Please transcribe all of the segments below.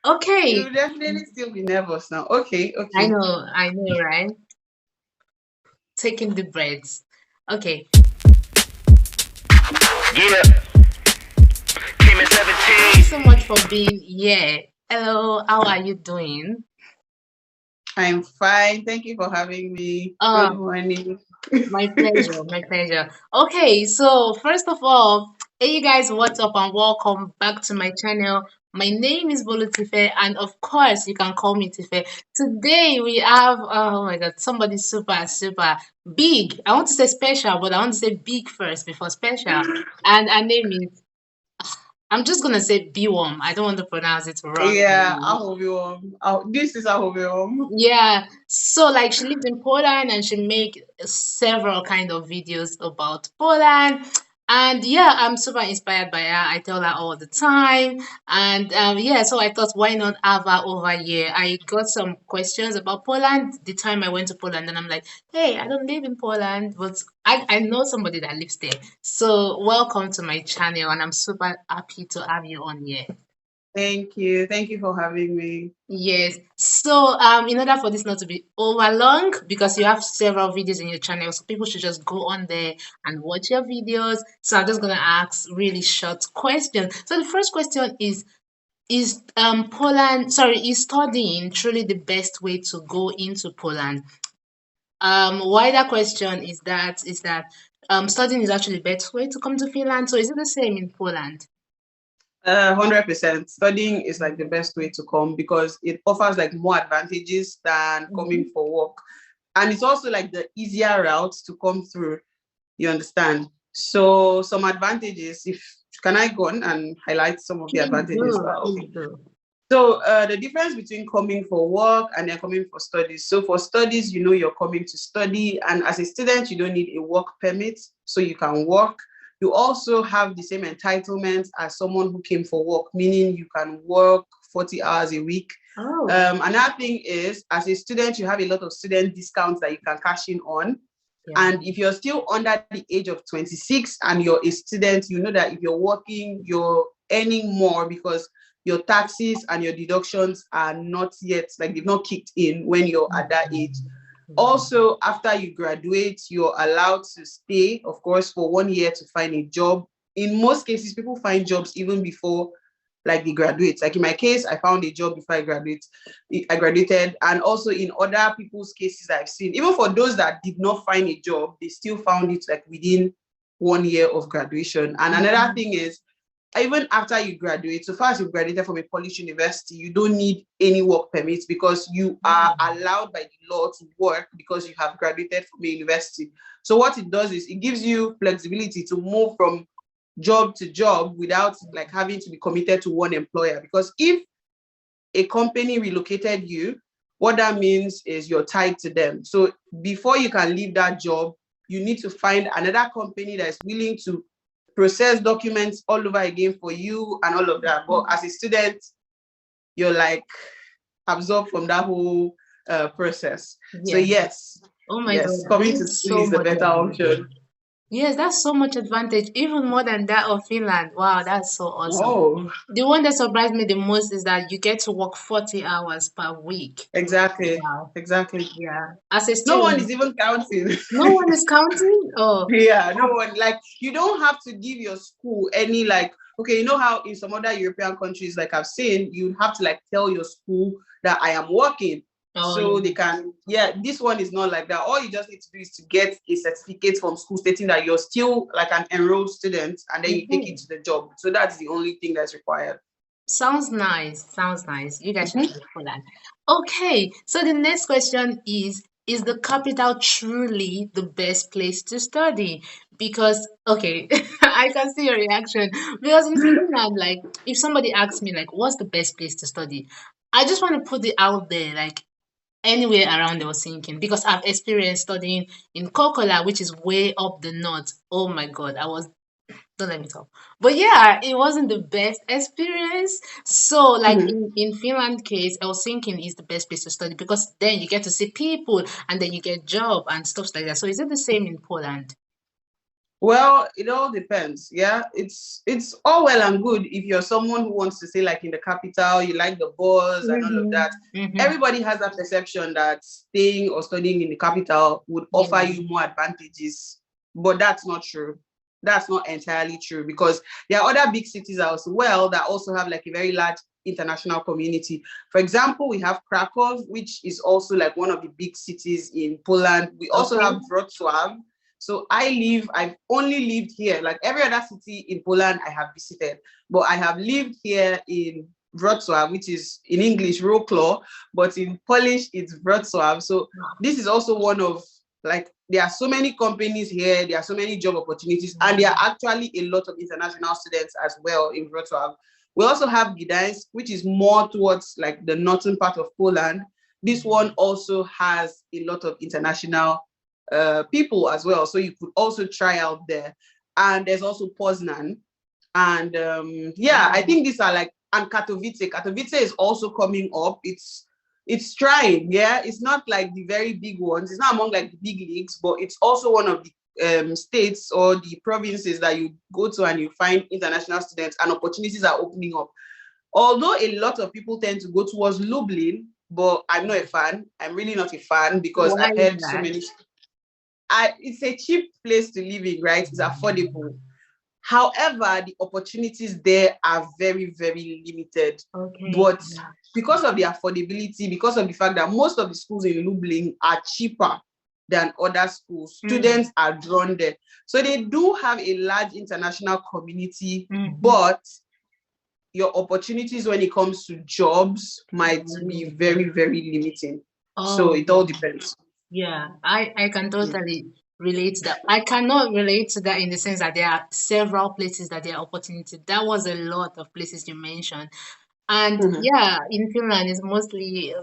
Okay. You'll definitely still be nervous now. Okay, okay. I know, right? Taking the breaths. Okay. Yeah, came at Thank you 17. so much for being here. Hello, how are you doing? I'm fine. Thank you for having me. Good Uh, morning. my pleasure, my pleasure. Okay, so first of all, hey you guys, what's up and welcome back to my channel. My name is Boluwatife and of course you can call me Tife. Today we have oh my god, somebody super big. I want to say special, but I want to say big first before special. And her name is I'm just gonna say Biwom. I don't want to pronounce it wrong in Yeah, English. Awhobiwom. This is Awhobiwom. Yeah, so like she lives in Poland and she make several kind of videos about Poland. And yeah, I'm super inspired by her. I tell her all the time. And yeah, so I thought why not have her over here? I got some questions about Poland the time I went to Poland and I'm like, hey, I don't live in Poland, but I know somebody that lives there. So welcome to my channel and I'm super happy to have you on here. Thank you. Thank you for having me. Yes. So, in order for this not to be over long, because you have several videos in your channel, so people should just go on there and watch your videos. So I'm just gonna ask really short questions. So the first question is Poland, sorry, is studying truly the best way to go into Poland? Why that question is that studying is actually the best way to come to Finland. So is it the same in Poland? 100%. Studying is like the best way to come because it offers like more advantages than coming Mhm. for work. And it's also like the easier route to come through. You understand? So some advantages, if can I go on and highlight some of the Please advantages? do, please Okay. do. So the difference between coming for work and then coming for studies. So for studies, you know you're coming to study, and as a student, you don't need a work permit, so you can work. You also have the same entitlements as someone who came for work, meaning you can work 40 hours a week. Oh, Another thing is, as a student, you have a lot of student discounts that you can cash in on. yeah. And if you're still under the age of 26 and you're a student, you know that if you're working, you're earning more because your taxes and your deductions are not yet, like they've not kicked in when you're at that age. Also, after you graduate, you're allowed to stay, of course, for 1 year to find a job. In most cases, people find jobs even before like they graduate. Like in my case, I found a job before I graduated, and also in other people's cases I've seen, even for those that did not find a job, they still found it like within 1 year of graduation. And another Mhm. thing is, even after you graduate, so far as you graduated from a Polish university, you don't need any work permits because you are allowed by the law to work because you have graduated from a university. So what it does is it gives you flexibility to move from job to job without like having to be committed to one employer. Because if a company relocated you, what that means is you're tied to them. So before you can leave that job, you need to find another company that is willing to process documents all over again for you and all of that. But as a student, you're like absorbed from that whole process. So Yeah. yes, Oh my God, yes, coming to that's school so is the much better advantage. option. Yes, that's so much advantage, even more than that of Finland. Wow, that's so awesome. Oh, The one that surprised me the most is that you get to work 40 hours per week. exactly, Wow. exactly. Yeah. As a No one is student, even counting. no one is counting? Oh, Yeah, no one, like you don't have to give your school any, like, okay, you know how in some other European countries, like I've seen, you have to like tell your school that I am working. oh So they yeah. can, yeah, this one is not like that. All you just need to do is to get a certificate from school stating that you're still like an enrolled student, and then you take it Mhm. to the job. So that's the only thing that's required. Sounds nice. Sounds nice. You guys should Mhm. try Poland. Okay, so the next question is the capital truly the best place to study? Because, okay, I can see your reaction. Because in Finland, like, if somebody asks me, like, what's the best place to study? I just want to put it out there, like, anywhere around I was thinking, because I've experienced studying in Kokola, which is way up the north. Oh my God, I was don't let me talk. But yeah, it wasn't the best experience. So, like Mhm. in Finland case, I was thinking is the best place to study because then you get to see people and then you get job and stuff like that. So is it the same in Poland? Well, it all depends. Yeah, it's all well and good if you're someone who wants to say like in the capital, you like the buzz and all of Mm-hmm. that. Mm-hmm. Everybody has that perception that staying or studying in the capital would Yeah. offer you more advantages, but that's not true. That's not entirely true because there are other big cities as well that also have like a very large international community. For example, we have Krakow, which is also like one of the big cities in Poland. We also Okay. have Wrocław. So I've only lived here. Like every other city in Poland, I have visited, but I have lived here in Wrocław, which is in English Wrocław, but in Polish it's Wrocław. So this is also one of like there are so many companies here, there are so many job opportunities, and there are actually a lot of international students as well in Wrocław. We also have Gdańsk, which is more towards like the northern part of Poland. This one also has a lot of international people as well. So you could also try out there. And there's also Poznan. And yeah, I Wow. think these are like, and Katowice. Katowice is also coming up. It's trying, yeah. It's not like the very big ones. It's not among like the big leagues, but it's also one of the states or the provinces that you go to and you find international students and opportunities are opening up. Although a lot of people tend to go towards Lublin, but I'm not a fan. I'm really not a fan because Why I've is heard so that? many. It's a cheap place to live in, right? It's affordable. However, the opportunities there are very, very limited. Okay. But because of the affordability, because of the fact that most of the schools in Lublin are cheaper than other schools, Mm. students are drawn there. So they do have a large international community, Mm-hmm. but your opportunities when it comes to jobs might be Limited. very, very limiting. So Oh, it all depends. yeah. I can totally relate to that. I cannot relate to that in the sense that there are several places that there are opportunity. That was a lot of places you mentioned. And Mhm. yeah, in Finland, it's mostly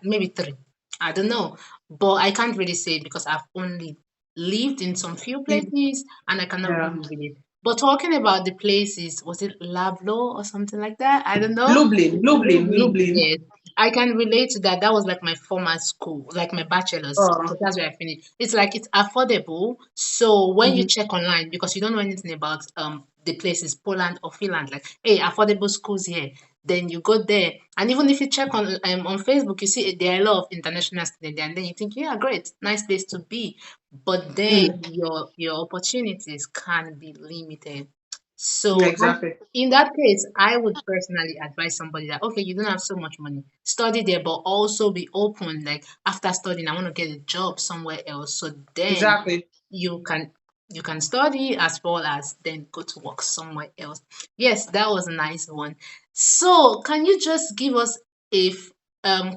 maybe three. I don't know, but I can't really say because I've only lived in some few places and I cannot Yeah. really relate. But talking about the places, was it Lablo or something like that? I don't know. Lublin, Lublin, Lublin, Lublin. yes. I can relate to that. That was like my former school, like my bachelor's, Oh. because that's where I finished. It's like it's affordable. So when you Mhm. check online, because you don't know anything about the places, Poland or Finland, like hey, affordable schools here. Then you go there, and even if you check on Facebook, you see there are a lot of international students there, and then you think, yeah, great, nice place to be. But then Mm. your opportunities can be limited. Yeah, So, and exactly. in that case, I would personally advise somebody that, okay, you don't have so much money, study there, but also be open. Like after studying, I want to get a job somewhere else. So then Exactly. you can you can study as well as then go to work somewhere else. Yes, that was a nice one. So, can you just give us a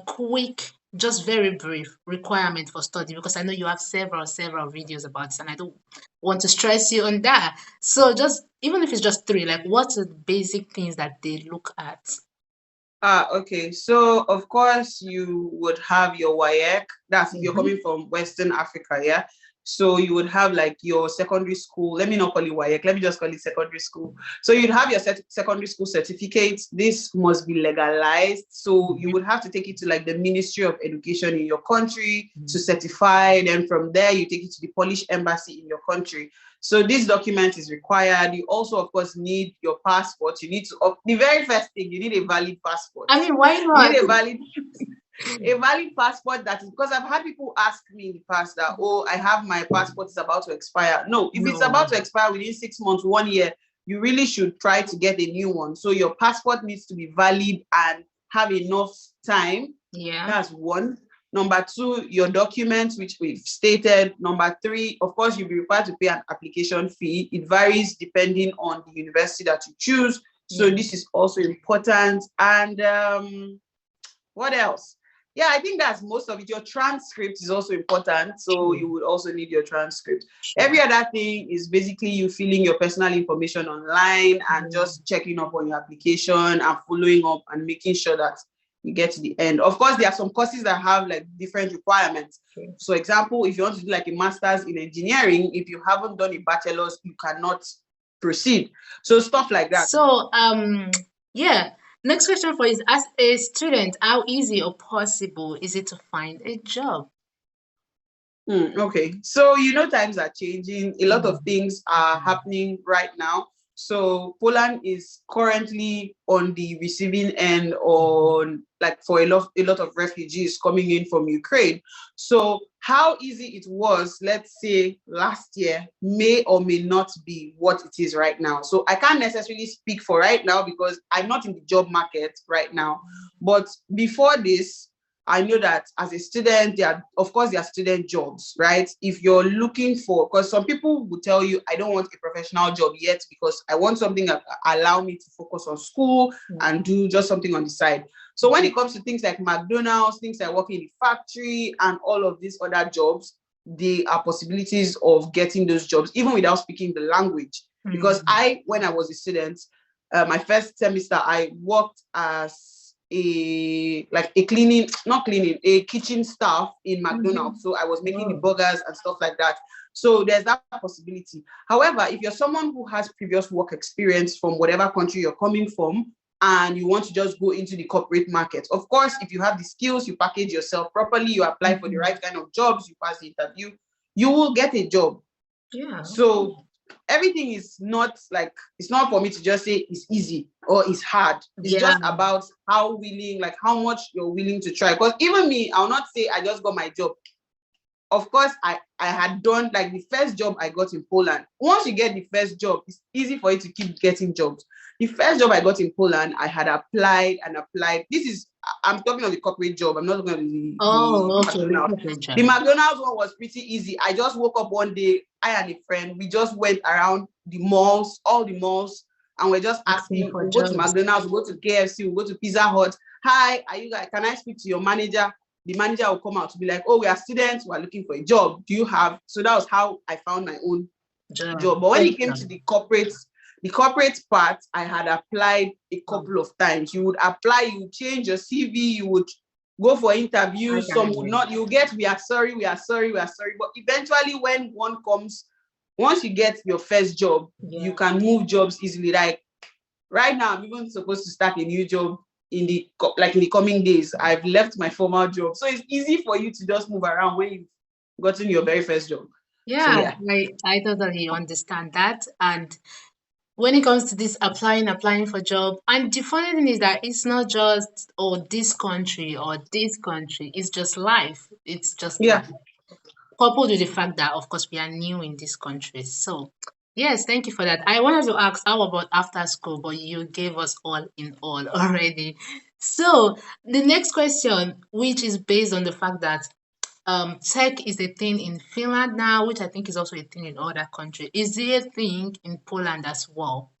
quick, just very brief requirement for study? Because I know you have several videos about this, and I don't want to stress you on that. So, just even if it's just three, like what's the basic things that they look at? Okay. So of course you would have your WAEC. That's if you're Mm-hmm. coming from Western Africa, yeah. So you would have like your secondary school. Let me not call it WAEC. Let me just call it secondary school. So you'd have your secondary school certificate. This must be legalized. So you would have to take it to like the Ministry of Education in your country to certify. Then from there you take it to the Polish embassy in your country. So this document is required. You also, of course, need your passport. You need to the very first thing, you need a valid passport. I mean, why You not? need a valid passport that is because I've had people ask me in the past that, oh, I have my passport is about to expire. No, if it's No. about to expire within 6 months, 1 year, you really should try to get a new one. So your passport needs to be valid and have enough time. Yeah. That's one. Number two, your documents, which we've stated. Number three, of course, you'll be required to pay an application fee. It varies depending on the university that you choose. So Yeah. this is also important. And what else? Yeah, I think that's most of it. Your transcript is also important. So True. you would also need your transcript. True. Every other thing is basically you filling your personal information online and Yeah. just checking up on your application and following up and making sure that you get to the end. Of course, there are some courses that have like different requirements. True. So, example, if you want to do like a master's in engineering, if you haven't done a bachelor's, you cannot proceed. So, stuff like that. So, yeah. Next question for you is, as a student, how easy or possible is it to find a job? Okay. So, times are changing. A lot of Mm. things are happening right now. So, Poland is currently on the receiving end on like for a lot of refugees coming in from Ukraine. So, how easy it was, let's say last year, may or may not be what it is right now. So, I can't necessarily speak for right now because I'm not in the job market right now. But before this, I know that as a student, of course, there are student jobs, right? If you're looking for, because some people will tell you, I don't want a professional job yet because I want something that allow me to focus on school and do just something on the side. So when it comes to things like McDonald's, things like working in the factory and all of these other jobs, there are possibilities of getting those jobs even without speaking the language. Because Mm. when I was a student, my first semester, I worked as a cleaning, not cleaning, a kitchen staff in Mhm. McDonald's. So I was making the Oh, burgers and stuff like that. So there's that possibility. However, if you're someone who has previous work experience from whatever country you're coming from, and you want to just go into the corporate market, of course, if you have the skills, you package yourself properly, you apply for the mhm. right kind of jobs, you pass the interview, you will get a job. Yeah. So everything is not like, it's not for me to just say it's easy or it's hard. It's Yeah. just about how willing, like how much you're willing to try. Because even me, I'll not say I just got my job. Of course, I had done like the first job I got in Poland. Once you get the first job, it's easy for you to keep getting jobs. The first job I got in Poland, I had applied and applied. I'm talking of the corporate job. I'm not talking of the Oh, okay. The McDonald's. corporate The job. McDonald's one was pretty easy. I just woke up one day, I and a friend, we just went around the malls, all the malls, and we're just Asking asking, for we'll go to jobs. McDonald's, we'll go to KFC, we'll go to Pizza Hut. Hi, are you guys, can I speak to your manager? The manager will come out to be like, oh, we are students, we're looking for a job. Do you have? So that was how I found my own Job. job. But when First it came job. to the corporate part, I had applied a Oh, couple of times. You would apply, you would change your CV, you would go for I interviews. can Some would imagine. not. You get, we are sorry, we are sorry, we are sorry. But eventually, when one comes, once you get your first job, you Yeah. can move jobs easily. Like right now, I'm even supposed to start a new job in the coming days. I've left my former job, so it's easy for you to just move around when you've gotten your very first job. So Yeah, yeah. I totally understand that. And when it comes to this applying for job, and the funny thing is that it's not just this country or this country, it's just life. It's just Yeah. life. Coupled with the fact that of course we are new in this country. So yes, thank you for that. I wanted to ask how about after school, but you gave us all in all already. So the next question, which is based on the fact that tech is a thing in Finland now, which I think is also a thing in other countries. Is it a thing in Poland as well?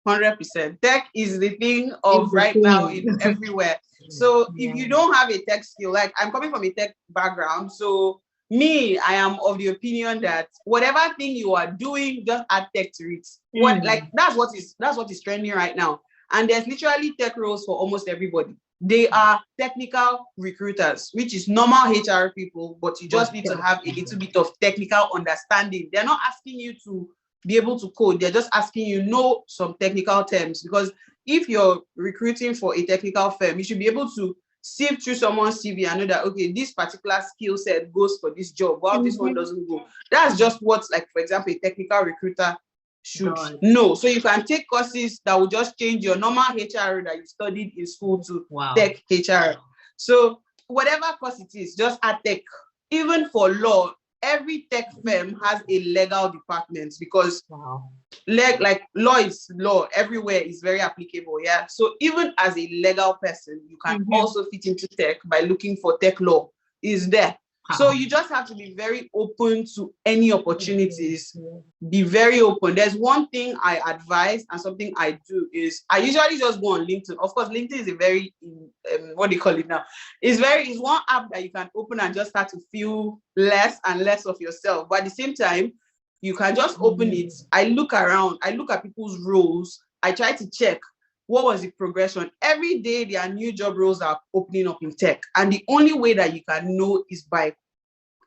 100%. Tech is the thing It's of a right now thing. in everywhere. So if Yeah. you don't have a tech skill, like I'm coming from a tech background, so me, I am of the opinion that whatever thing you are doing, just add tech to it. What like Mm. that's what is trending right now. And there's literally tech roles for almost everybody. They are technical recruiters, which is normal HR people, but you But just need to have a little bit of technical understanding. They're not asking you to be able to code. They're just asking you know some technical terms, because if you're recruiting for a technical firm, you should be able to sift through someone's CV and know that okay, this particular skill set goes for this job, while this one mm-hmm. doesn't go. That's just what, like for example, a technical recruiter should Does. know. So you can take courses that will just change your normal HR that you studied in school to Wow. tech HR. So whatever course it is, just add tech. Even for law, every tech firm has a legal department, because Wow. like law is law everywhere, is very applicable. Yeah. So even as a legal person, you can Mm-hmm. also fit into tech by looking for tech law is there. So Wow. you just have to be very open to any opportunities. Be very open. There's one thing I advise and something I do is I usually just go on LinkedIn. Of course, LinkedIn is a very what do you call it now? It's one app that you can open and just start to feel less and less of yourself. But at the same time, you can just open it. Mm. I look around, I look at people's roles, I try to check what was the progression. Every day there are new job roles that are opening up in tech. And the only way that you can know is by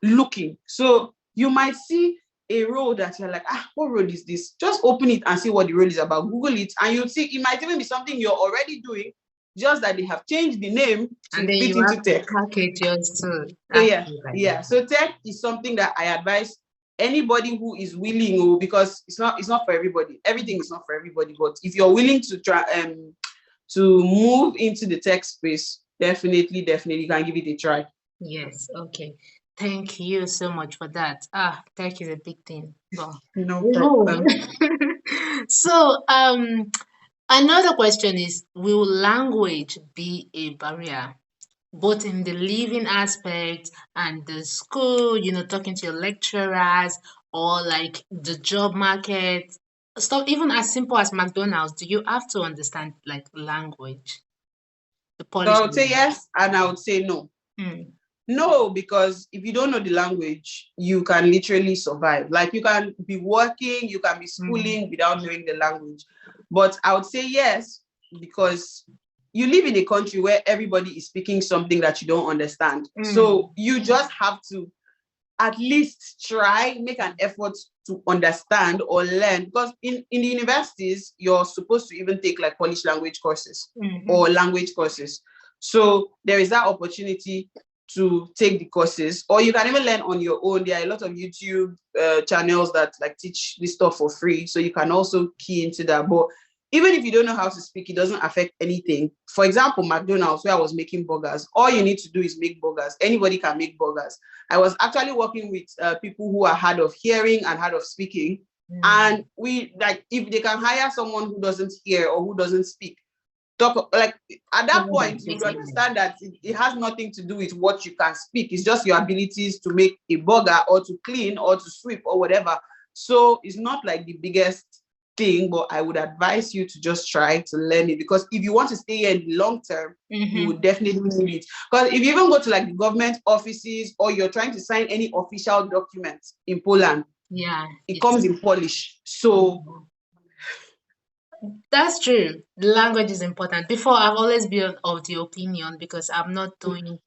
looking. So you might see a role that you're like, what role is this? Just open it and see what the role is about. Google it and you'll see it might even be something you're already doing, just that they have changed the name And to then fit you into have to tech. package yours too. So That's yeah, good yeah. idea. So tech is something that I advise anybody who is willing, because it's not for everybody. Everything is not for everybody, but if you're willing to try to move into the tech space, definitely you can give it a try. Yes, okay. Thank you so much for that. Ah, tech is a big thing. Well, No we move. problem. So, another question is, will language be a barrier, both in the living aspect and the school, talking to your lecturers, or like the job market? Stuff even as simple as McDonald's, do you have to understand like language, the So Polish I would say language? yes, and I would say no. Mm, No, because if you don't know the language, you can literally survive. Like you can be working, you can be mm, schooling without knowing the language. But I would say yes, because you live in a country where everybody is speaking something that you don't understand. mm, So you just have to at least try, make an effort to understand or learn. Because in the universities, you're supposed to even take like Polish language courses mhm. or language courses. So there is that opportunity to take the courses, or you can even learn on your own. There are a lot of YouTube channels that like teach this stuff for free, so you can also key into that. But even if you don't know how to speak, it doesn't affect anything. For example, McDonald's, where I was making burgers, all you need to do is make burgers. Anybody can make burgers. I was actually working with people who are hard of hearing and hard of speaking. Mm, And we like, if they can hire someone who doesn't hear or who doesn't speak, talk like at that someone that point you speaks would English. understand that it has nothing to do with what you can speak. It's just your abilities to make a burger or to clean or to sweep or whatever. So it's not like the biggest thing, but I would advise you to just try to learn it, because if you want to stay here in the long term, you Mm-hmm. would definitely need it. Because if you even go to like the government offices, or you're trying to sign any official documents in Poland, Yeah, it it's comes in Polish. So mhm. That's true. The language is important. Before, I've always been of the opinion because I'm not doing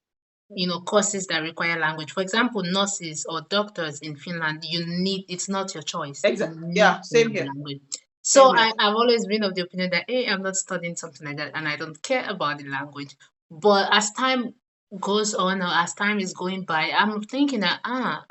courses that require language. For example, nurses or doctors in Finland, it's not your choice. You exactly, need yeah, to know same the here, language. same So here. I've always been of the opinion that, hey, I'm not studying something like that and I don't care about the language. But as time goes on or as time is going by, I'm thinking that,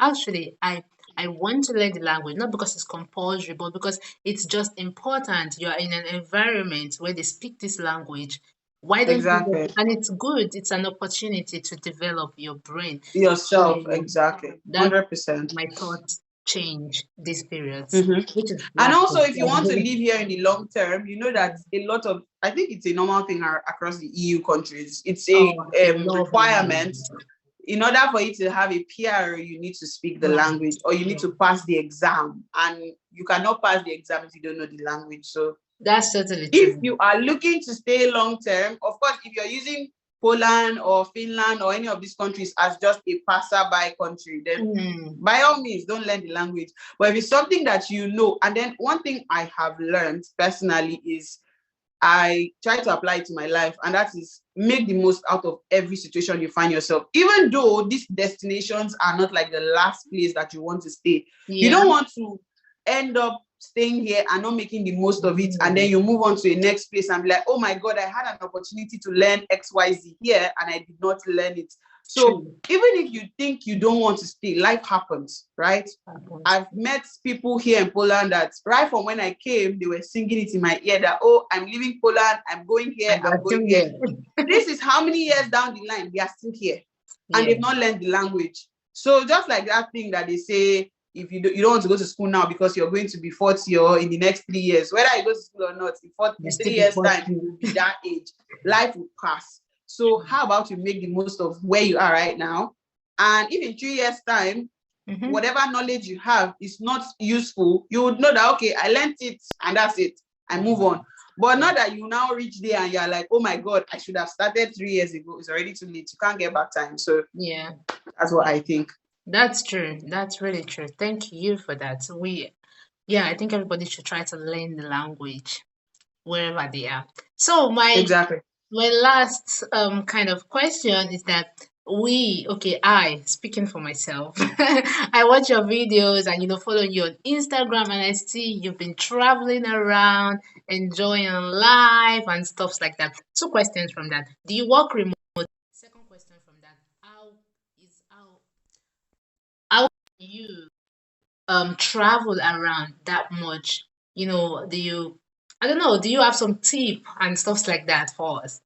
actually, I want to learn the language, not because it's compulsory, but because it's just important. You are in an environment where they speak this language. Why don't you Exactly. and it's good, it's an opportunity to develop your brain. Yourself, So exactly, that 100%. my thoughts change these periods, Hmm. which is And also, wonderful. if you want to live here in the long term, you know that a lot of, I think it's a normal thing across the EU countries. It's a Oh, they love the requirement. language. In order for you to have a PR, you need to speak the Right. language, or you need Yeah. to pass the exam. And you cannot pass the exam if you don't know the language. So That's totally if true. you are looking to stay long term, of course, if you're using Poland or Finland or any of these countries as just a passerby country, then Mm, by all means, don't learn the language. But if it's something that you know, and then one thing I have learned personally is I try to apply it to my life, and that is make the most out of every situation you find yourself. Even though these destinations are not like the last place that you want to stay, you yeah. don't want to end up staying here and not making the most of it, and then Mm, you move on to a next place and be like, oh my God, I had an opportunity to learn XYZ here and I did not learn it. So true. even if you think you don't want to stay, life happens, right? Happens. I've met people here in Poland that right from when I came, they were singing it in my ear that, oh, I'm leaving Poland, I'm going here, And I'm they're going still here. here. This is how many years down the line they are still here and Yeah. they've not learned the language. So just like that thing that they say, if you don't want to go to school now because you're going to be 40 or in the next 3 years, whether you go to school or not, You in still three be years' time, you 40. will be that age. Life will pass. So True. how about you make the most of where you are right now? And if in 3 years' time, Mm-hmm. whatever knowledge you have is not useful, you would know that, okay, I learned it and that's it. I move Yeah. on. But Yeah. not that you now reach there and you're like, oh my God, I should have started 3 years ago. It's already too late. You can't get back time. So Yeah. that's what I think. That's true. That's really true. Thank you for that. Yeah, I think everybody should try to learn the language wherever they are. So my Exactly. my last kind of question is that I speaking for myself, I watch your videos and follow you on Instagram, and I see you've been traveling around, enjoying life and stuff like that. Two questions from that. Do you work remote? Second question from that. How do you travel around that much? Do you, I don't know, do you have some tip and stuff like that for us?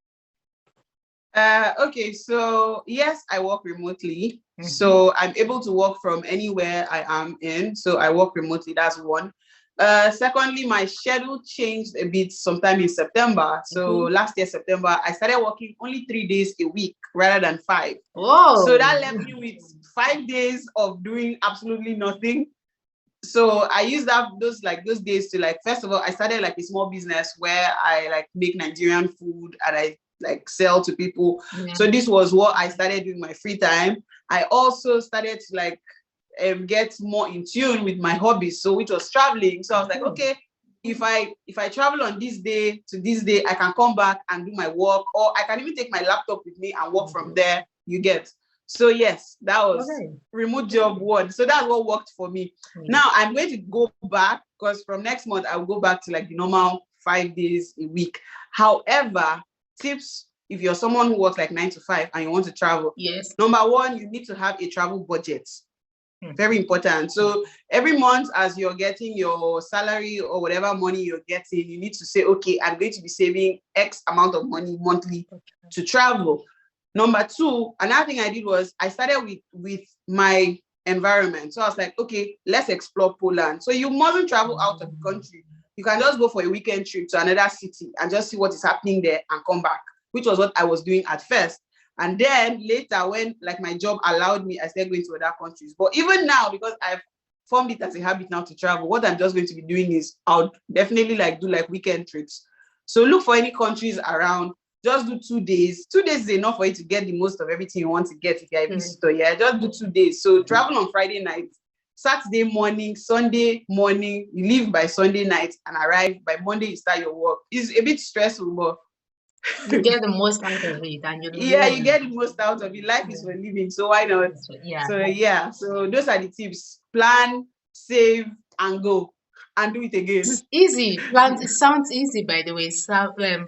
Okay, so yes, I work remotely. Mm-hmm. So I'm able to work from anywhere I am in. So I work remotely. That's one. Secondly, my schedule changed a bit sometime in September. So Okay. last year, September, I started working only 3 days a week rather than five. So Whoa. that left me with 5 days of doing absolutely nothing. So I used that those days to, like, first of all, I started like a small business where I like make Nigerian food and I like sell to people. Yeah. So this was what I started doing my free time. I also started to like get more in tune with my hobbies, so which was traveling. So I was like, Okay. okay, if I travel on this day to this day, I can come back and do my work, or I can even take my laptop with me and work from there. You get. So yes, that was Okay. remote job one. So that's what worked for me. Yeah. Now I'm going to go back, because from next month I'll go back to like the normal 5 days a week. However, tips if you're someone who works like 9 to 5 and you want to travel. Yes. Number one, you need to have a travel budget. Very Mhm. important. So every month, as you're getting your salary or whatever money you're getting, you need to say, okay, I'm going to be saving X amount of money monthly to travel. Number two, another thing I did was I started with my environment. So I was like, okay, let's explore Poland. So you mustn't travel out of the country. You can just go for a weekend trip to another city and just see what is happening there and come back, which was what I was doing at first. And then later, when like my job allowed me, I started going to other countries. But even now, because I've formed it as a habit now to travel, what I'm just going to be doing is I'll definitely like do like weekend trips. So look for any countries around. Just do 2 days. 2 days is enough for you to get the most of everything you want to get if you're a Yeah. visitor. Yeah, just do 2 days. So travel on Friday night, Saturday morning, Sunday morning, you leave by Sunday night and arrive by Monday, you start your work. It's a bit stressful, but You get the most out of it and you yeah, live. you get the most out of it. Life is for living, so why not? Yeah. So yeah, so those are the tips: plan, save, and go, and do it again. Easy. Plan. It sounds easy, by the way.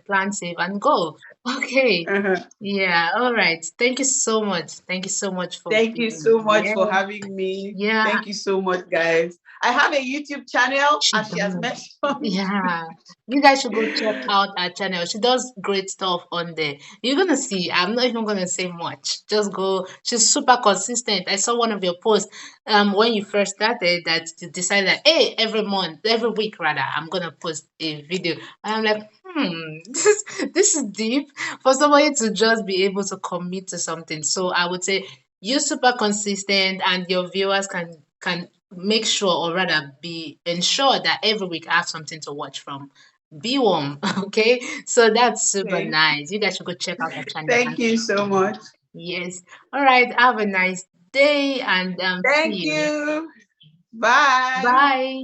Plan, save, and go. Okay. Uh-huh. Yeah. All right. Thank you so much. Thank you so much for Thank you being. so much Yeah. for having me. Yeah. Thank you so much, guys. I have a YouTube channel, She as she has does. mentioned. Yeah. You guys should go check out her channel. She does great stuff on there. You're gonna see. I'm not even gonna say much. Just go. She's super consistent. I saw one of your posts when you first started that you decided that, hey, every week rather, I'm gonna post a video. And I'm like, this is deep for somebody to just be able to commit to something. So I would say you're super consistent and your viewers can make sure, or rather be ensure that every week I have something to watch from. Be warm. Okay, so that's super Okay. nice. You guys should go check out her channel. Thank And you so much. yes, all right, have a nice day and see Thank you. you. Bye. Bye.